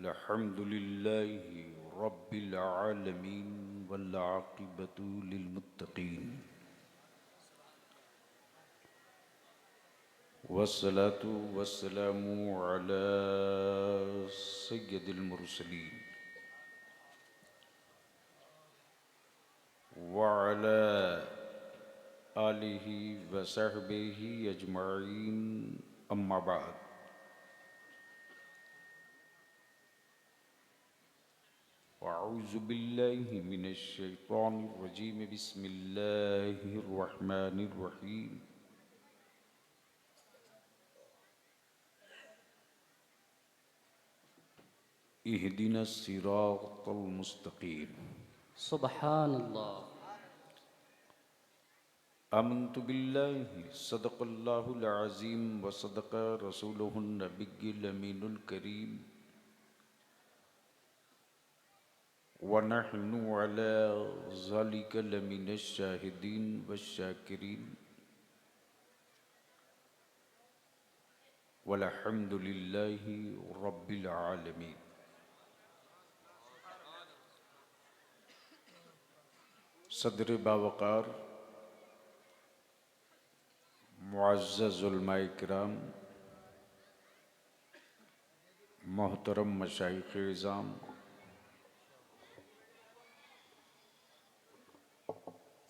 अल्हम्दुलिल्लाहि रब्बिल आलमीन वल आक़िबतु लिल मुत्तक़ीन वस्सलातु वस्सलामु अला सय्यदिल मुरसलीन व अला आलिहि व सहबिहि अजमईन अम्मा बाद। अऊज़ु बिल्लाहि मिनश शैतानिर रजीम बिस्मिल्लाहिर रहमानिर रहीम। इहदिनस सिरातल मुस्तकीम। सुबहानल्लाह। आमन्तु बिल्लाहि सदक़ल्लाहुल अज़ीम व सदक़ रसूलुहुन नबिय्युल अमीनुल करीम व नहनु अला ज़ालिका लमिनश शाहिदीन वश्शाकिरीन वल्हम्दुलिल्लाहि रब्बिल आलमीन। सदर बावक़ार मुअज़्ज़ज़ उलमाए किराम, मोहतरम मशाइख़ इज़ाम,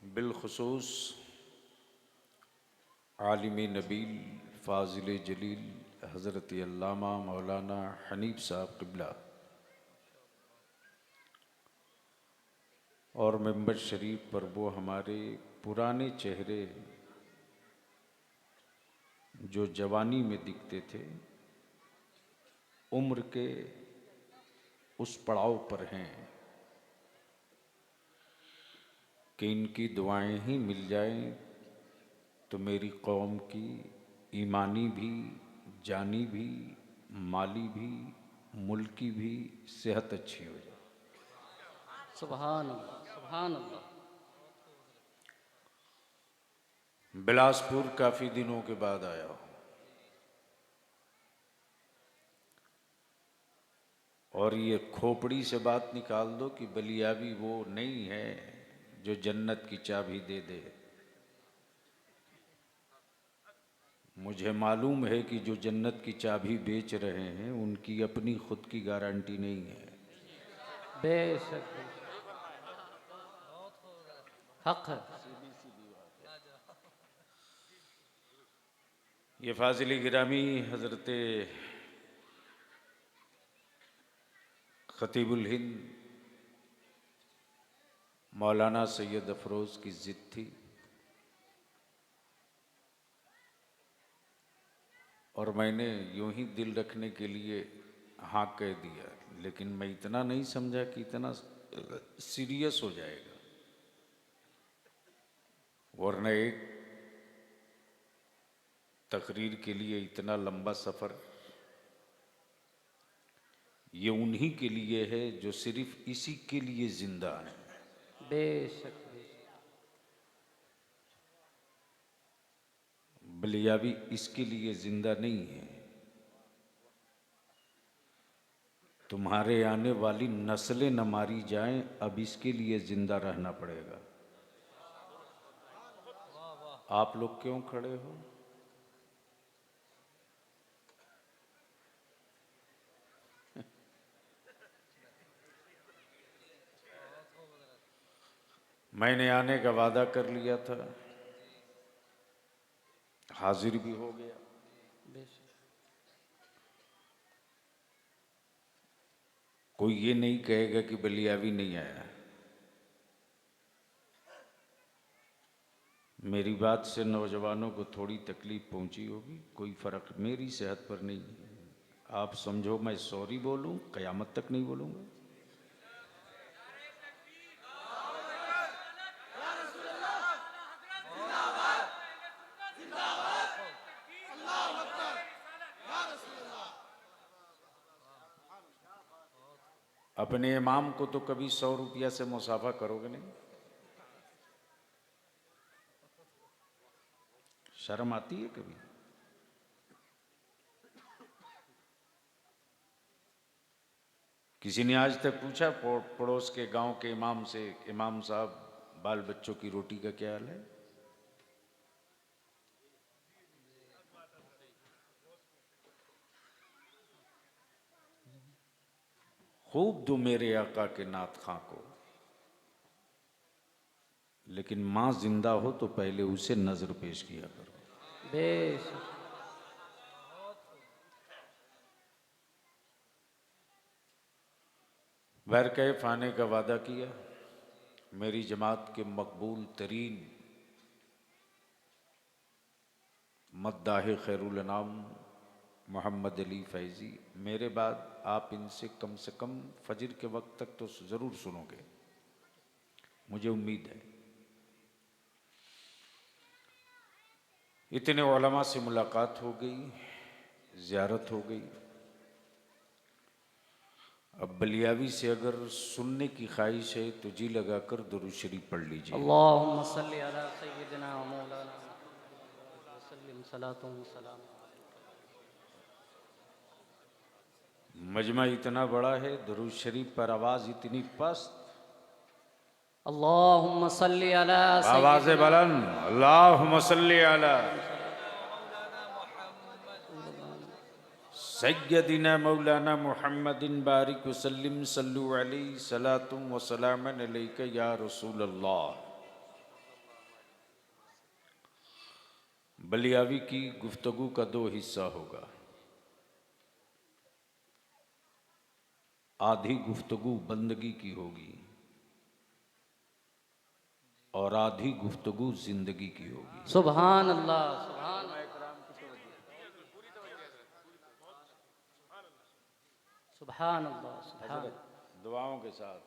बिलख़ुसूस आलिम नबील फ़ाज़िल जलील हज़रत अल्लामा मौलाना हनीफ़ साहब क़िबला और मिंबर शरीफ पर वो हमारे पुराने चेहरे जो जवानी में दिखते थे, उम्र के उस पड़ाव पर हैं कि इनकी दुआएं ही मिल जाएं तो मेरी कौम की ईमानी भी, जानी भी, माली भी, मुल्की भी सेहत अच्छी हो जाए। सुबहानल्लाह सुबहानल्लाह। बिलासपुर काफ़ी दिनों के बाद आया हूँ और ये खोपड़ी से बात निकाल दो कि बलियावी वो नहीं है जो जन्नत की चाबी दे दे। मुझे मालूम है कि जो जन्नत की चाबी बेच रहे हैं उनकी अपनी खुद की गारंटी नहीं है। बेशक हक है। ये फाजिल गिरामी हज़रत खतीबुल हिंद मौलाना सैयद अफरोज़ की ज़िद थी और मैंने यूं ही दिल रखने के लिए हाँ कह दिया, लेकिन मैं इतना नहीं समझा कि इतना सीरियस हो जाएगा, वरना एक तकरीर के लिए इतना लंबा सफ़र ये उन्हीं के लिए है जो सिर्फ इसी के लिए ज़िंदा हैं। बेशक बलियावी इसके लिए ज़िंदा नहीं है। तुम्हारे आने वाली नस्लें न मारी जाएं, अब इसके लिए ज़िंदा रहना पड़ेगा। आप लोग क्यों खड़े हो? मैंने आने का वादा कर लिया था, हाजिर भी हो गया। बेशक कोई ये नहीं कहेगा कि बलियावी नहीं आया। मेरी बात से नौजवानों को थोड़ी तकलीफ पहुंची होगी, कोई फ़र्क मेरी सेहत पर नहीं है। आप समझो मैं सॉरी बोलूं, क़यामत तक नहीं बोलूँगा। अपने इमाम को तो कभी 100 रुपया से मुसाफा करोगे नहीं? शर्म आती है कभी? किसी ने आज तक पूछा पड़ोस के गांव के इमाम से, इमाम साहब बाल बच्चों की रोटी का क्या हाल है? खूब दो मेरे आका के नात खां को, लेकिन मां जिंदा हो तो पहले उसे नजर पेश किया करो। बेशक। बैरकैफ आने का वादा किया। मेरी जमात के मकबूल तरीन मद्दाह खैरुल अनाम मोहम्मद अली फैज़ी, मेरे बाद आप इनसे कम से कम फजर के वक्त तक तो ज़रूर सुनोगे, मुझे उम्मीद है। इतने उलमा से मुलाकात हो गई, ज़ियारत हो गई। अब बलियावी से अगर सुनने की ख्वाहिश है तो जी लगाकर दुरूद शरीफ पढ़ लीजिए। अल्लाहुम्मा सल्ली अला सय्यिदिना व मौलाना वसल्लिम सलातुम व सलाम। मजमा इतना बड़ा है, दुरूद शरीफ पर आवाज़ इतनी पस्त, अल्लाहुम्मा सल्ली अला आवाज़ सय्यिदिना बुलंद, अल्लाहुम्मा सल्ली अला सय्यदिना मौलाना मुहम्मदिन बारिक वसल्लिम सल्लु अलैहि सलातुम व सलामन अलैका या रसूल अल्लाह। बलियावी की गुफ्तगू का दो हिस्सा होगा। आधी गुफ्तगू बंदगी की होगी और आधी गुफ्तगू जिंदगी की होगी। सुभान अल्लाह, सुभान सुभान अल्लाह, सुभान हजरत दुआओं के साथ,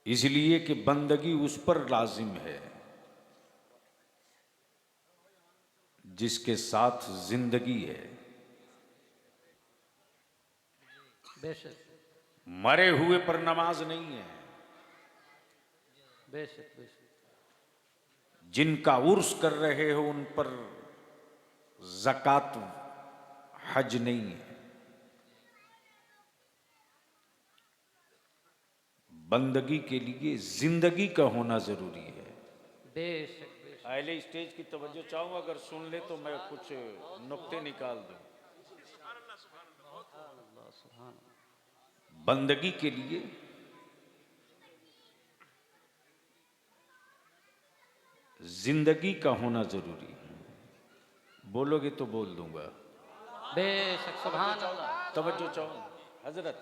इसलिए कि बंदगी उस पर लाजिम है जिसके साथ जिंदगी है। बेशक मरे हुए पर नमाज नहीं है, बेशक बेशक। जिनका उर्स कर रहे हो उन पर ज़कात हज नहीं है। बंदगी के लिए जिंदगी का होना जरूरी है। बेशक बेशक। अहले स्टेज की तवज्जो चाहूंगा, अगर सुन ले तो मैं कुछ नुक्ते निकाल दूं। अल्लाह सुभान अल्लाह। बंदगी के लिए जिंदगी का होना जरूरी है। बोलोगे तो बोल दूंगा। बेशक सुभान अल्लाह। तवज्जो चाहूं हजरत।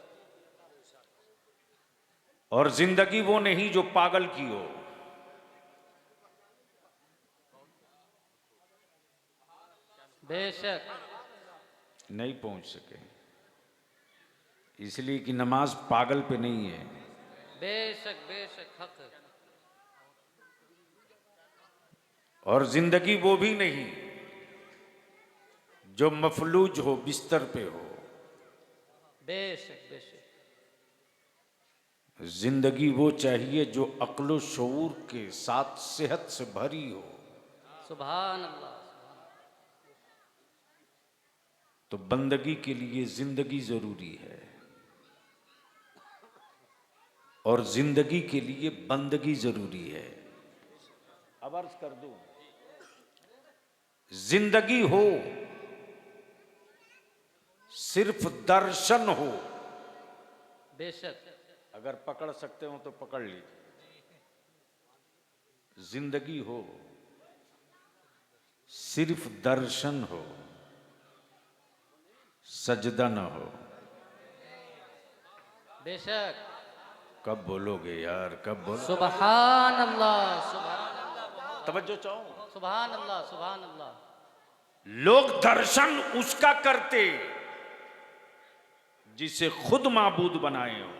और जिंदगी वो नहीं जो पागल की हो। बेशक नहीं पहुंच सके इसलिए कि नमाज पागल पे नहीं है। बेशक बेशक हक। और जिंदगी वो भी नहीं जो मफलूज हो, बिस्तर पे हो। बेशक बेशक। जिंदगी वो चाहिए जो अक्ल शऊर के साथ सेहत से भरी हो। सुभान अल्लाह। तो बंदगी के लिए जिंदगी जरूरी है और जिंदगी के लिए बंदगी जरूरी है। अब अर्ज कर दूं, जिंदगी हो, सिर्फ दर्शन हो। बेशक अगर पकड़ सकते हो तो पकड़ लीजिए। जिंदगी हो, सिर्फ दर्शन हो, सजदा न हो। बेशक। कब बोलोगे यार, कब बोलो? सुभान अल्लाह, सुभान अल्लाह। तवज्जो चाहो। सुभान अल्लाह, सुभान अल्लाह। लोग दर्शन उसका करते जिसे खुद माबूद बनाए हो।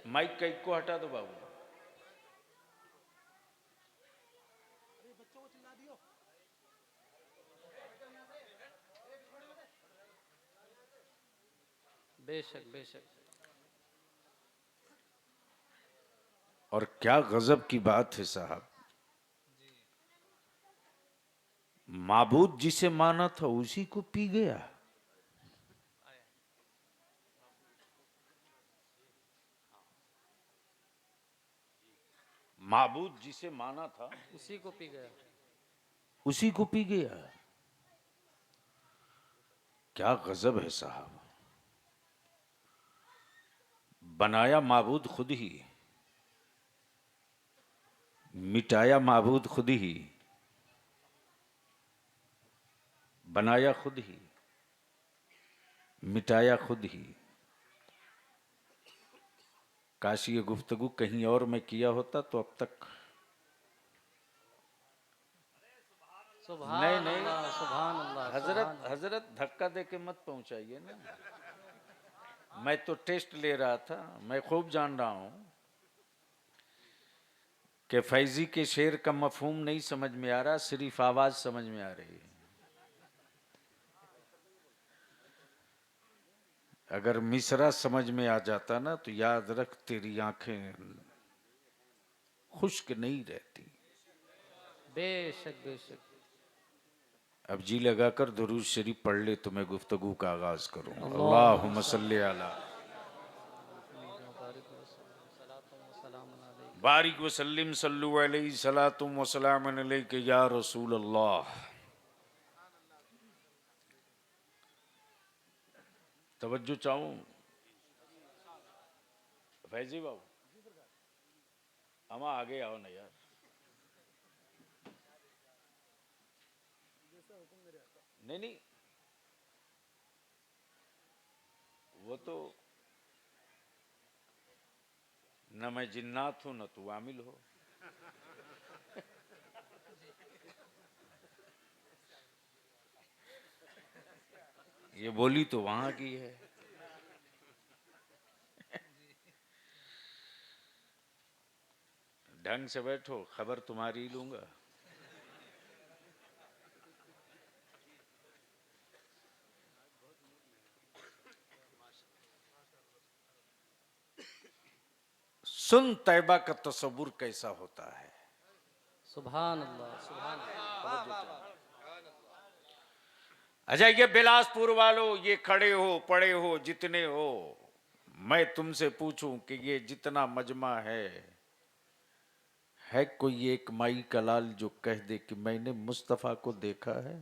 माइक का एक को हटा दो बाबू। बेशक बेशक। और क्या गजब की बात है साहब, माबूद जिसे माना था उसी को पी गया। माबूद जिसे माना था उसी को पी गया। उसी को पी गया। क्या गजब है साहब। बनाया माबूद खुद ही, मिटाया माबूद खुद ही, बनाया खुद ही, मिटाया खुद ही। काश ये गुफ्तगू कहीं और में किया होता तो अब तक। सुभान अल्लाह, सुभान अल्लाह, हजरत हजरत धक्का दे के मत पहुंचाइए ना। मैं तो टेस्ट ले रहा था। मैं खूब जान रहा हूं कि फैजी के शेर का मफहूम नहीं समझ में आ रहा, सिर्फ आवाज समझ में आ रही है। अगर मिसरा समझ में आ जाता ना तो याद रख तेरी आंखें खुश्क नहीं रहती। बेशक बेशक। अब जी लगाकर दुरूद शरीफ पढ़ ले तो मैं गुफ्तगू का आगाज करूं। अल्लाहुम्मा अल्लाहुम्मा सल्ली अला सल्ली बारिक वसल्लिम सल्लु अलैहि सलातुम व सलामुन अलैका या रसूल अल्लाह। तवज्जो चाहूं फैजी बाबू, अमा आगे आओ ना यार। नहीं नहीं, वो तो न मैं जिन्नात हूं न तू आमिल हो। ये बोली तो वहां की है। ढंग से बैठो, खबर तुम्हारी लूंगा। सुन तैबा का तसव्वुर कैसा होता है। सुभान अल्लाह, सुभान अल्लाह। अच्छा ये बिलासपुर वालों, ये खड़े हो पड़े हो जितने हो, मैं तुमसे पूछूं कि ये जितना मजमा है कोई एक माई का लाल जो कह दे कि मैंने मुस्तफा को देखा है?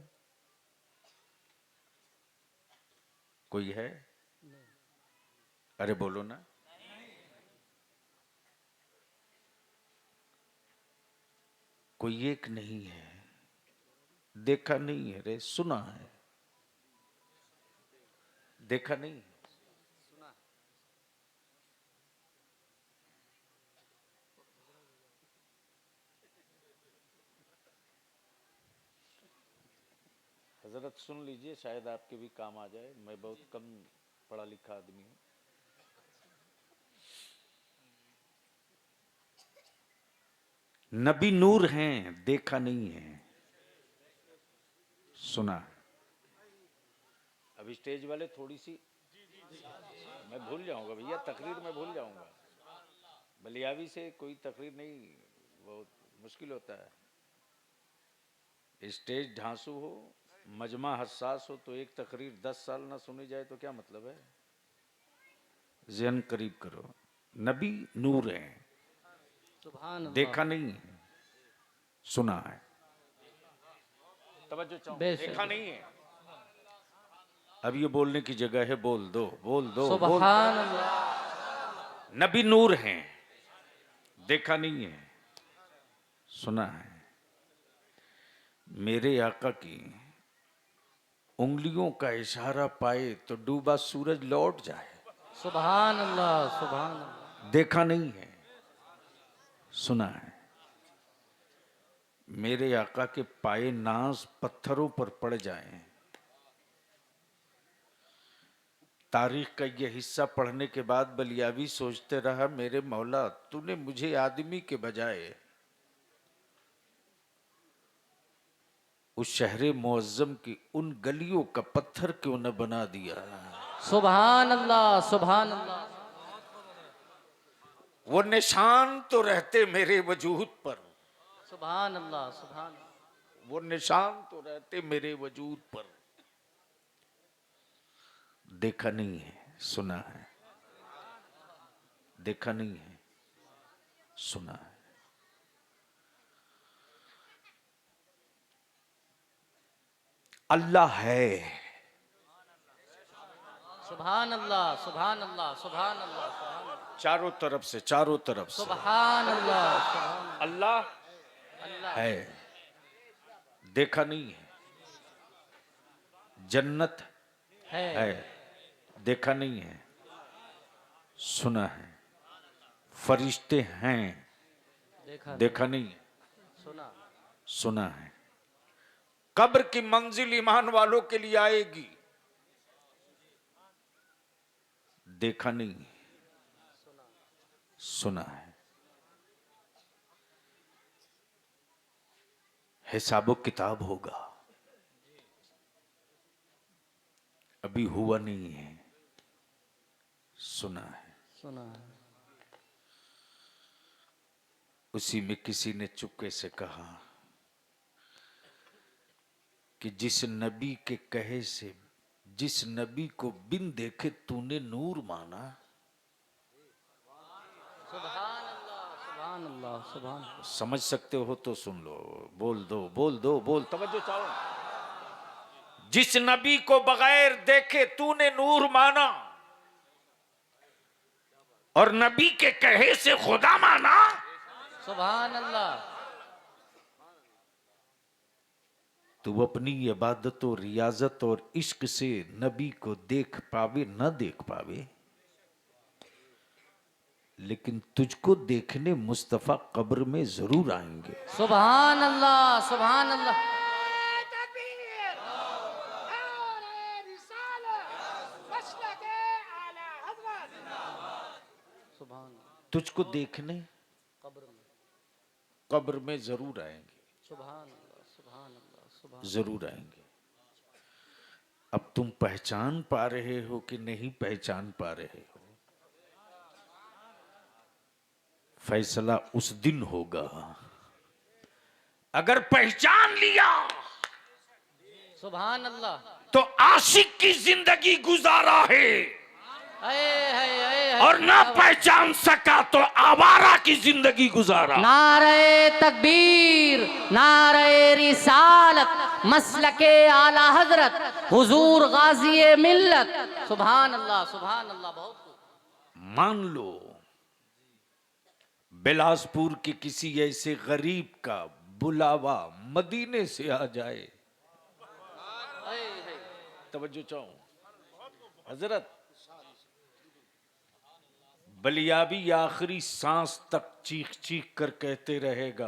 कोई है? अरे बोलो ना। कोई एक नहीं है। देखा नहीं है रे, सुना है। देखा नहीं है। हजरत सुन लीजिए, शायद आपके भी काम आ जाए। मैं बहुत कम पढ़ा लिखा आदमी हूं। नबी नूर हैं, देखा नहीं है, सुना। अब स्टेज वाले थोड़ी सी, मैं भूल जाऊंगा भैया, तकरीर में भूल जाऊंगा। बलियावी से कोई तकरीर नहीं, बहुत मुश्किल होता है। स्टेज ढांसू हो, मजमा हसास हो तो एक तकरीर 10 साल ना सुनी जाए तो क्या मतलब है। ज़हन करीब करो। नबी नूर है, सुभान अल्लाह। देखा नहीं है, सुना है। तवज्जो चाहो, बेशक। देखा नहीं है। अब ये बोलने की जगह है, बोल दो बोल दो बोल। सुभान अल्लाह। नबी नूर हैं, देखा नहीं है, सुना है। मेरे आका की उंगलियों का इशारा पाए तो डूबा सूरज लौट जाए। सुभान अल्लाह, सुभान अल्लाह। देखा नहीं है, सुना है। मेरे आका के पाए नाज पत्थरों पर पड़ जाएं, तारीख का यह हिस्सा पढ़ने के बाद बलियावी सोचते रहा, मेरे मौला तूने मुझे आदमी के बजाय उस शहरे मुअज्जम की उन गलियों का पत्थर क्यों न बना दिया। सुभान अल्लाह, सुभान अल्लाह। वो निशान तो रहते मेरे वजूद पर, सुभान अल्लाह, सुभान अल्लाह। वो निशान तो रहते मेरे वजूद पर। देखा नहीं है, सुना है। देखा नहीं है, सुना है। अल्लाह है। सुभान अल्लाह, सुभान अल्लाह, सुभान अल्लाह, सुभान अल्लाह, चारों तरफ से, चारों तरफ से सुभान अल्लाह, सुभान अल्लाह अल्लाह है। देखा नहीं है। जन्नत है, देखा नहीं है, सुना है। फरिश्ते हैं, देखा नहीं है, सुना सुना है। कब्र की मंजिल ईमान वालों के लिए आएगी, देखा नहीं, सुना है। हिसाबो किताब होगा, अभी हुआ नहीं है, सुना है। सुना है। उसी में किसी ने चुपके से कहा कि जिस नबी के कहे से, जिस नबी को बिन देखे तूने नूर माना। सुभान अल्लाह, सुभान अल्लाह, सुभान अल्लाह। समझ सकते हो तो सुन लो, बोल दो, बोल दो, बोल, तवज्जो चाहो। जिस नबी को बगैर देखे तूने नूर माना और नबी के कहे से खुदा माना। सुभान अल्लाह। तू अपनी इबादत और रियाजत और इश्क से नबी को देख पावे न देख पावे, लेकिन तुझको देखने मुस्तफा कब्र में जरूर आएंगे। सुभान अल्लाह, सुभान अल्लाह। सुभान तुझको देखने कब्र में, कब्र में जरूर आएंगे, सुभान अल्लाह, सुभान अल्लाह, सुभान। जरूर आएंगे। अब तुम पहचान पा रहे हो कि नहीं पहचान पा रहे हो, फैसला उस दिन होगा। अगर पहचान लिया सुभान अल्लाह। तो आशिक की जिंदगी गुजारा है, है और ना पहचान सका तो आवारा की जिंदगी गुजारा। नारे तकबीर, नारे रिसालत, मसलके आला हजरत, हुजूर गाजी मिल्लत। सुभान अल्लाह, सुभान अल्लाह। बहुत मान लो बिलासपुर के किसी ऐसे गरीब का बुलावा मदीने से आ जाए, तवज्जो चाहो हजरत, बलियाबी आखिरी सांस तक चीख चीख कर कहते रहेगा,